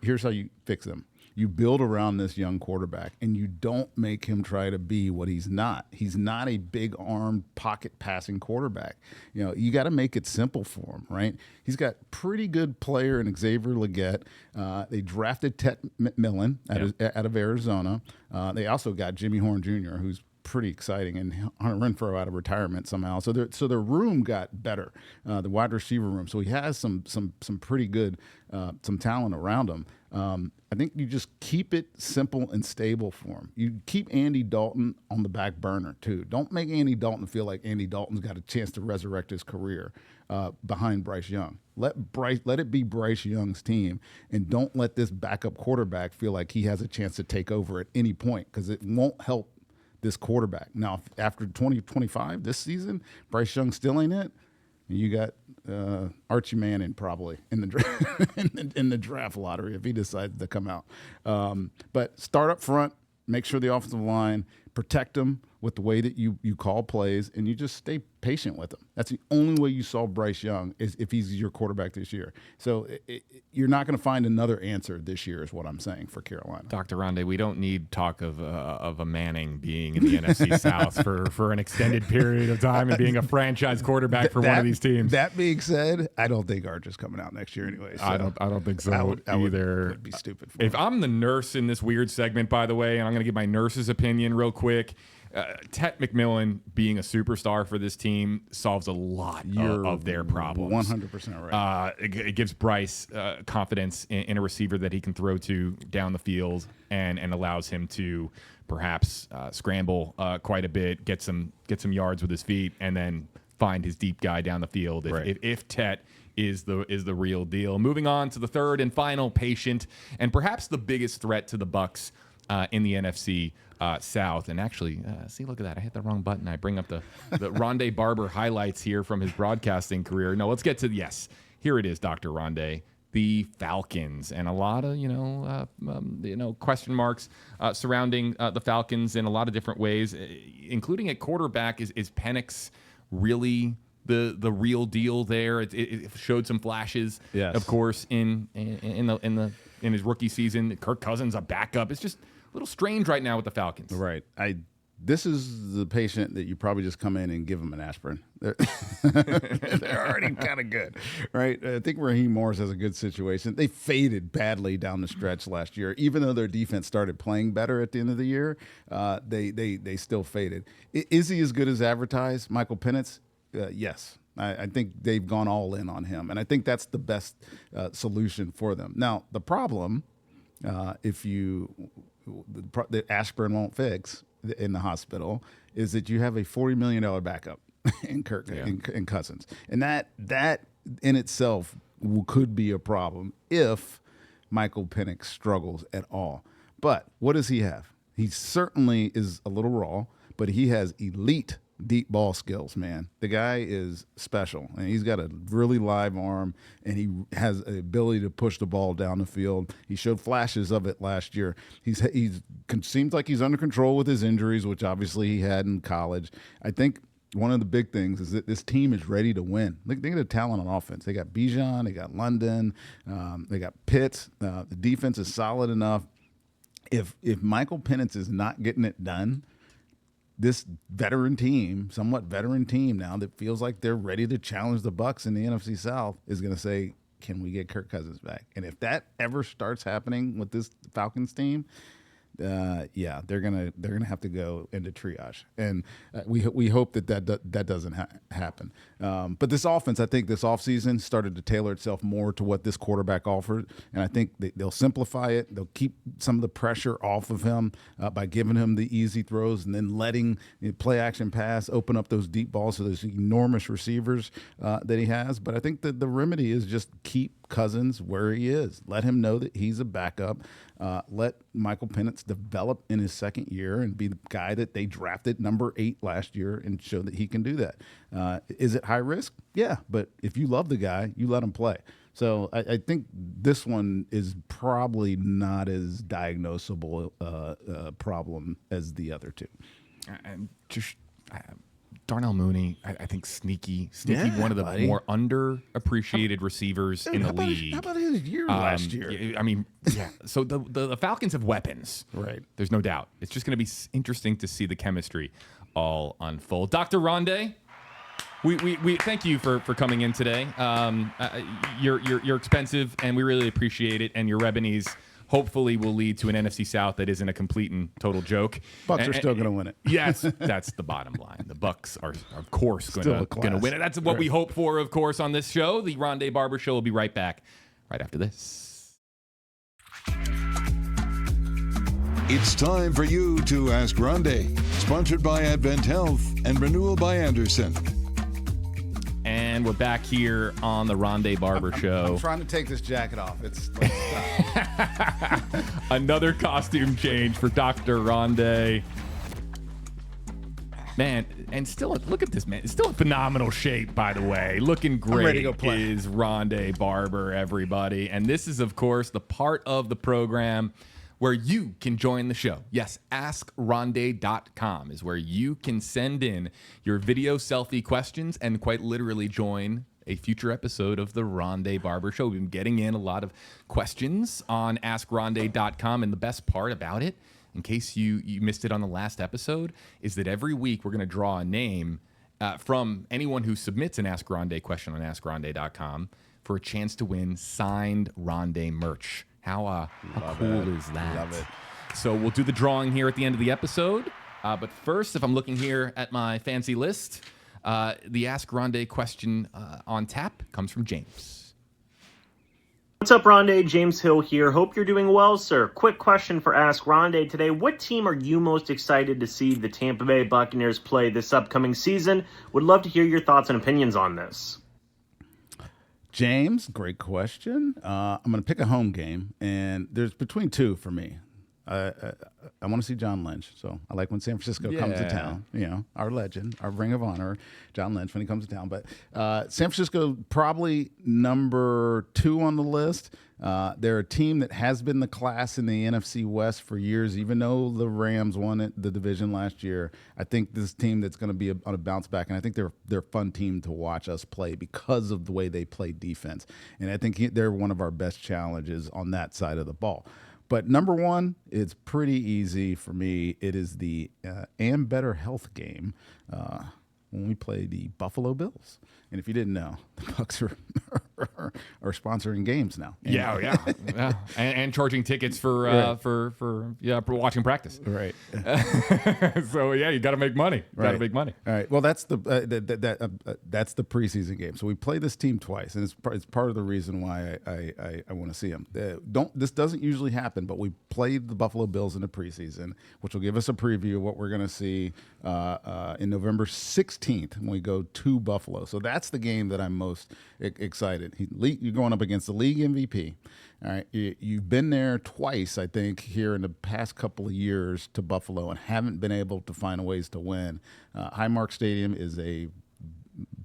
fix them. You build around this young quarterback, and you don't make him try to be what he's not. He's not a big-armed, pocket-passing quarterback. You got to make it simple for him, right? He's got pretty good player in Xavier Legette. They drafted Ted McMillan out of Arizona. They also got Jimmy Horn Jr., who's pretty exciting. And Hunter Renfrow out of retirement somehow, so their room got better, the wide receiver room. So he has some pretty good some talent around him. I think you just keep it simple and stable for him. You keep Andy Dalton on the back burner too. Don't make Andy Dalton feel like Andy Dalton's got a chance to resurrect his career behind Bryce Young. Let it be Bryce Young's team, and don't let this backup quarterback feel like he has a chance to take over at any point, because it won't help this quarterback. Now, after 2025 this season, Bryce Young still ain't it. You got Archie Manning probably in the in the draft lottery if he decides to come out. But start up front, make sure the offensive line, protect them with the way that you call plays, and you just stay patient with him. That's the only way you solve Bryce Young, is if he's your quarterback this year. So you're not going to find another answer this year, is what I'm saying, for Carolina. Dr. Rondé, we don't need talk of a Manning being in the NFC South for an extended period of time and being a franchise quarterback for one of these teams. That being said, I don't think Arch is coming out next year anyway. So I don't think so either. Would be stupid for if him. I'm the nurse in this weird segment, by the way, and I'm going to give my nurse's opinion real quick. Tet McMillan being a superstar for this team solves a lot of their problems. 100% right. It gives Bryce confidence in a receiver that he can throw to down the field, and allows him to perhaps scramble quite a bit, get some yards with his feet, and then find his deep guy down the field. If Tet is the real deal. Moving on to the third and final patient, and perhaps the biggest threat to the Bucs in the NFC South. And actually, see, look at that. I hit the wrong button. I bring up the Rondé Barber highlights here from his broadcasting career. No, let's get to, yes, here it is, Dr. Rondé. The Falcons, and a lot of question marks surrounding the Falcons in a lot of different ways, including at quarterback. Is Penix really the real deal there? It showed some flashes, yes, of course, in his rookie season. Kirk Cousins a backup. It's just a little strange right now with the Falcons. Right. This is the patient that you probably just come in and give them an aspirin. They're already kind of good, right? I think Raheem Morris has a good situation. They faded badly down the stretch last year. Even though their defense started playing better at the end of the year, they still faded. Is he as good as advertised, Michael Penix? Yes. I think they've gone all in on him, and I think that's the best solution for them. Now, the problem, the aspirin won't fix in the hospital, is that you have a $40 million backup in Kirk and Cousins, and that in itself could be a problem if Michael Penix struggles at all. But what does he have? He certainly is a little raw, but he has elite deep ball skills, man. The guy is special, and he's got a really live arm, and he has the ability to push the ball down the field. He showed flashes of it last year. Seems like he's under control with his injuries, which obviously he had in college. I think one of the big things is that this team is ready to win. Look at the talent on offense. They got Bijan, they got London, they got Pitts. The defense is solid enough. If Michael Penix is not getting it done, this somewhat veteran team now that feels like they're ready to challenge the Bucs in the NFC South is going to say, can we get Kirk Cousins back? And if that ever starts happening with this Falcons team, they're gonna have to go into triage, and we hope that doesn't happen. But this offense, I think this offseason started to tailor itself more to what this quarterback offered, and I think they'll simplify it. They'll keep some of the pressure off of him by giving him the easy throws and then letting play action pass open up those deep balls to those enormous receivers that he has. But I think that the remedy is just keep Cousins where he is. Let him know that he's a backup. Let Michael Penix develop in his second year and be the guy that they drafted number 8 last year and show that he can do that. Is it high risk? Yeah, but if you love the guy, you let him play. So I think this one is probably not as diagnosable problem as the other two. And just Darnell Mooney, I think sneaky, Yeah, one of the buddy. more underappreciated receivers in the league. How about his year last year? I mean, yeah. So the Falcons have weapons. Right. There's no doubt. It's just going to be interesting to see the chemistry all unfold. Dr. Rondé, we thank you for coming in today. You're expensive, and we really appreciate it. And your Rebenies hopefully will lead to an NFC South that isn't a complete and total joke. Bucks are still going to win it. Yes, that's the bottom line. The Bucks are, of course, going to win it. That's what we hope for, of course, on this show. The Rondé Barber Show will be right back right after this. It's time for you to Ask Rondé, sponsored by Advent Health and Renewal by Anderson. And we're back here on the Rondé Barber Show. I'm trying to take this jacket off. It's like, another costume change for Dr. Rondé. Man, and still, look at this, man. It's still in phenomenal shape, by the way. Looking great ready to go play. Is Rondé Barber, everybody. And this is, of course, the part of the program where you can join the show. Yes, AskRondé.com is where you can send in your video selfie questions and quite literally join a future episode of the Rondé Barber Show. We've been getting in a lot of questions on AskRondé.com, and the best part about it, in case you missed it on the last episode, is that every week we're going to draw a name from anyone who submits an Ask Rondé question on AskRondé.com for a chance to win signed Rondé merch. How cool is that? Love it. So we'll do the drawing here at the end of the episode. But first, if I'm looking here at my fancy list, the Ask Rondé question on tap comes from James. What's up, Rondé? James Hill here. Hope you're doing well, sir. Quick question for Ask Rondé today. What team are you most excited to see the Tampa Bay Buccaneers play this upcoming season? Would love to hear your thoughts and opinions on this. James, great question. I'm going to pick a home game, and there's between two for me. I want to see John Lynch, so I like when San Francisco comes to town. You know, our legend, our Ring of Honor, John Lynch when he comes to town. But San Francisco probably number 2 on the list. They're a team that has been the class in the NFC West for years, even though the Rams won the division last year. I think this team that's going to be on a bounce back, and I think they're a fun team to watch us play because of the way they play defense. And I think they're one of our best challenges on that side of the ball. But number 1, it's pretty easy for me. It is the Am Better Health game when we play the Buffalo Bills. And if you didn't know, the Bucks are sponsoring games now. Yeah. And charging tickets for watching practice. Right. So you got to make money. Got to make money. All right. Well, that's the preseason game. So we play this team twice, and it's part of the reason why I want to see them. This doesn't usually happen, but we played the Buffalo Bills in the preseason, which will give us a preview of what we're going to see in November 16th when we go to Buffalo. So that's the game that I'm most excited. You're going up against the league MVP. All right, you've been there twice, I think, here in the past couple of years to Buffalo and haven't been able to find ways to win. Highmark Stadium is a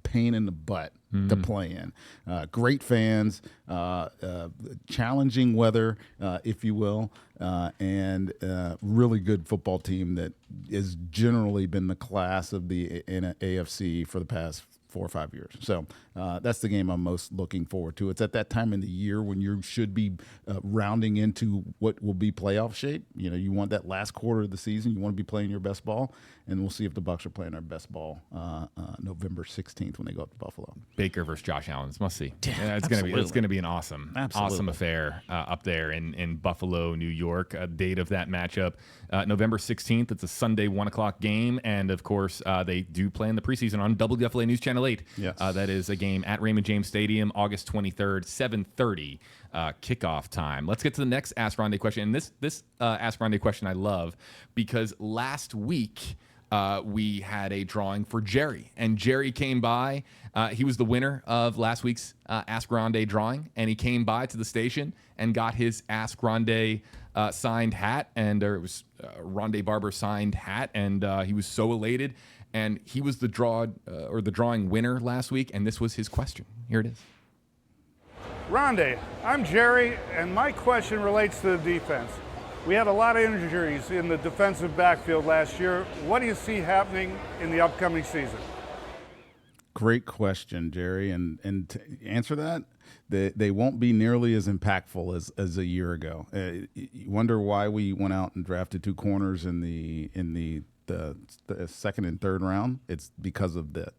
pain in the butt to play in. Great fans, challenging weather, if you will, and really good football team that has generally been the class of the AFC for the past 4 or 5 years. So that's the game I'm most looking forward to. It's at that time in the year when you should be rounding into what will be playoff shape. You know, you want that last quarter of the season. You want to be playing your best ball, and we'll see if the Bucs are playing their best ball November 16th when they go up to Buffalo. Baker versus Josh Allen. It's must see. Yeah, it's gonna be an awesome affair up there in Buffalo, New York. Date of that matchup, November 16th. It's a Sunday 1:00 game, and of course they do play in the preseason on WFLA News Channel 8. Yes. That is a game at Raymond James Stadium, August 23rd, 7:30 kickoff time. Let's get to the next Ask Rondé question. And this Ask Rondé question I love because last week we had a drawing for Jerry, and Jerry came by. He was the winner of last week's Ask Rondé drawing, and he came by to the station and got his Ask Rondé signed hat, and it was Rondé Barber signed hat, and he was so elated. And he was the drawing winner last week, and this was his question. Here it is. Rondé, I'm Jerry, and my question relates to the defense. We had a lot of injuries in the defensive backfield last year. What do you see happening in the upcoming season? Great question, Jerry. And to answer that, they won't be nearly as impactful as a year ago. You wonder why we went out and drafted 2 corners in the second and third round. It's because of the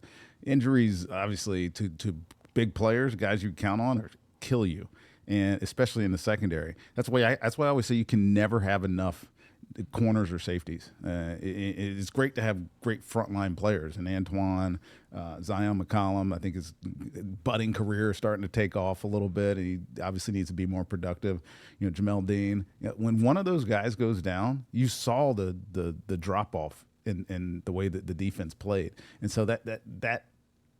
injuries, obviously, to big players, guys you count on, or kill you. and especially in the secondary. That's why I always say you can never have enough corners or safeties. It's great to have great frontline players, and Antoine, Zion McCollum, I think his budding career is starting to take off a little bit, and he obviously needs to be more productive. Jamel Dean. When one of those guys goes down, you saw the drop off in the way that the defense played, and so that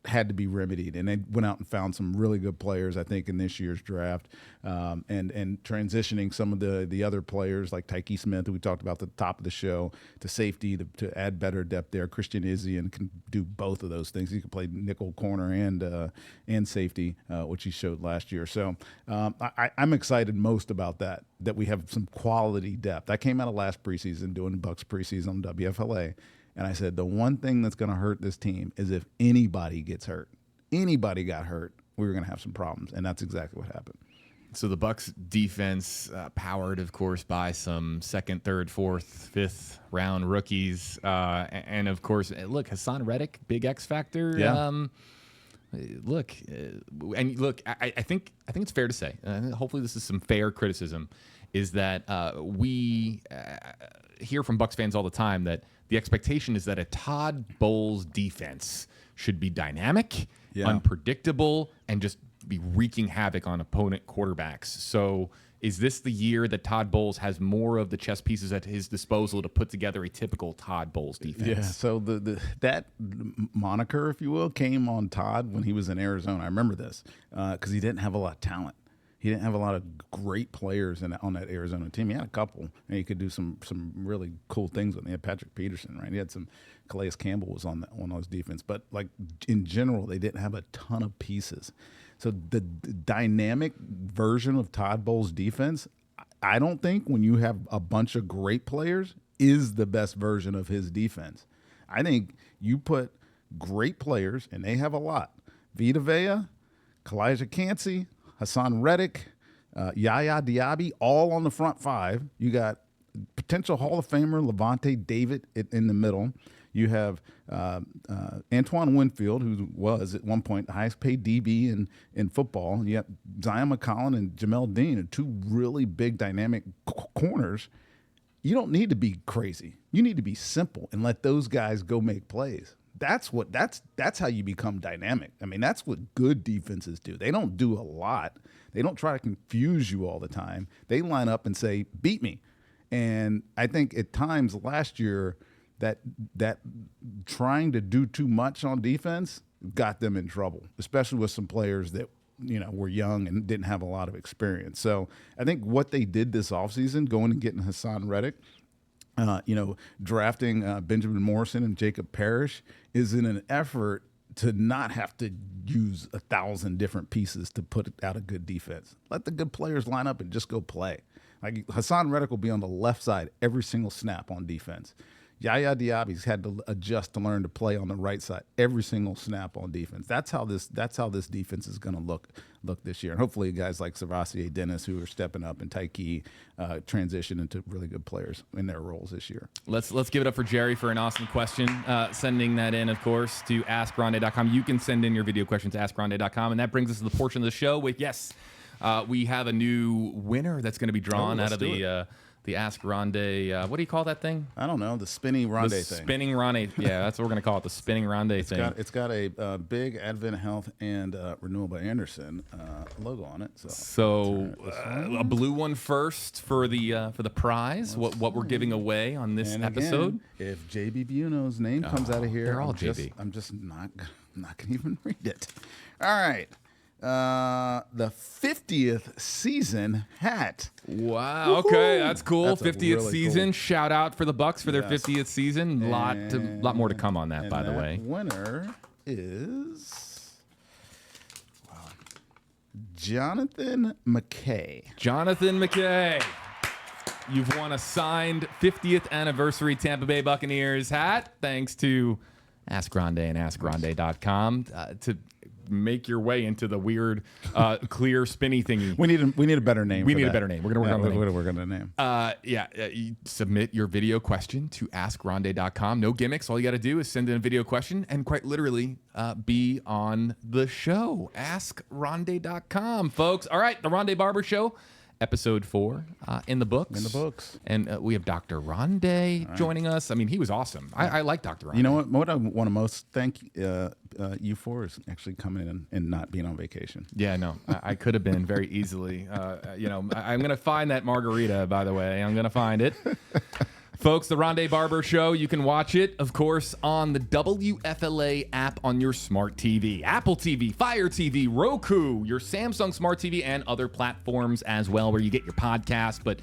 had to be remedied, and they went out and found some really good players, I think, in this year's draft, and transitioning some of the other players like Tyke Smith, who we talked about at the top of the show, to safety to add better depth there. Christian Izzy can do both of those things. He can play nickel, corner, and safety, which he showed last year. So I'm excited most about that we have some quality depth. I came out of last preseason doing Bucs preseason on WFLA. And I said, the one thing that's going to hurt this team is if anybody gets hurt. Anybody got hurt, we were going to have some problems. And that's exactly what happened. So the Bucs defense, powered, of course, by some second, third, fourth, fifth round rookies. And, of course, look, Hassan Reddick, big X factor. Yeah. I think it's fair to say, hopefully this is some fair criticism, is that we hear from Bucs fans all the time that the expectation is that a Todd Bowles defense should be dynamic, unpredictable, and just be wreaking havoc on opponent quarterbacks. So is this the year that Todd Bowles has more of the chess pieces at his disposal to put together a typical Todd Bowles defense? Yeah, so that moniker, if you will, came on Todd when he was in Arizona. I remember this because he didn't have a lot of talent. He didn't have a lot of great players on that Arizona team. He had a couple, and he could do some really cool things with them. He had Patrick Peterson, right? He had some Calais Campbell was on those defense. But, like, in general, they didn't have a ton of pieces. So the dynamic version of Todd Bowles' defense, I don't think when you have a bunch of great players is the best version of his defense. I think you put great players, and they have a lot. Vita Vea, Kalijah Cansey, Hassan Reddick, Yaya Diaby, all on the front five. You got potential Hall of Famer Levante David in the middle. You have Antoine Winfield, who was at one point the highest paid DB in football. You have Zion McCollum and Jamel Dean, two really big dynamic corners. You don't need to be crazy. You need to be simple and let those guys go make plays. That's how you become dynamic. I mean, that's what good defenses do. They don't do a lot. They don't try to confuse you all the time. They line up and say, beat me. And I think at times last year that trying to do too much on defense got them in trouble, especially with some players that were young and didn't have a lot of experience. So I think what they did this offseason, going and getting Hassan Reddick, drafting Benjamin Morrison and Jacob Parrish, is in an effort to not have to use 1,000 different pieces to put out a good defense. Let the good players line up and just go play. Like Hassan Reddick will be on the left side every single snap on defense. Yaya Diaby's had to adjust to learn to play on the right side every single snap on defense. That's how this defense is going to look this year. And hopefully guys like Savasier Dennis, who are stepping up, and Tyke transition into really good players in their roles this year. Let's give it up for Jerry for an awesome question. Sending that in, of course, to AskRondé.com. You can send in your video question to AskRondé.com, and that brings us to the portion of the show with, we have a new winner that's going to be drawn out of the Ask Rondé, what do you call that thing? I don't know, the spinning Rondé thing. Spinning Rondé, yeah, that's what we're going to call it, the spinning Rondé thing. It's got a big Advent Health and Renewal by Anderson logo on it. So a blue one first for the prize. What we're giving away on this episode. Again, if JB Buno's name comes out of here, they're all JB. I'm just not going to even read it. All right. The 50th season hat. Wow. Okay, that's cool. That's 50th really season. cool. Shout out for the Bucs for their 50th season. Lot more to come on that, by the way. Winner is Jonathan McKay. Jonathan McKay. You've won a signed 50th anniversary Tampa Bay Buccaneers hat, thanks to Ask Rondé and AskRondé.com. To make your way into the weird, clear, spinny thingy. We need a better name. We need a better name. We're going to work on the name. What are we going to name? You submit your video question to AskRondé.com. No gimmicks. All you got to do is send in a video question and quite literally be on the show. AskRondé.com, folks. All right, the Rondé Barber Show, episode 4 in the books. In the books. And we have Dr. Rondé joining us. I mean, he was awesome. I like Dr. Rondé. You know what I want to most thank you for is actually coming in and not being on vacation. Yeah, no, I could have been very easily. I'm going to find that margarita, by the way. I'm going to find it. Folks, the Rondé Barber Show, you can watch it, of course, on the WFLA app on your smart TV, Apple TV, Fire TV, Roku, your Samsung Smart TV, and other platforms as well where you get your podcast. But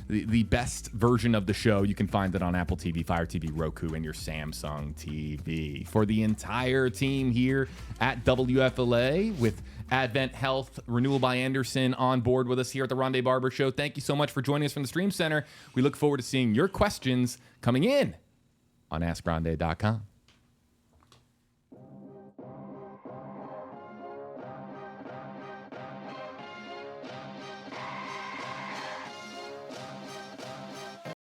the best version of the show, you can find it on Apple TV, Fire TV, Roku, and your Samsung TV. For the entire team here at WFLA with Advent Health, Renewal by Anderson on board with us here at the Rondé Barber Show. Thank you so much for joining us from the Stream Center. We look forward to seeing your questions coming in on AskRondé.com.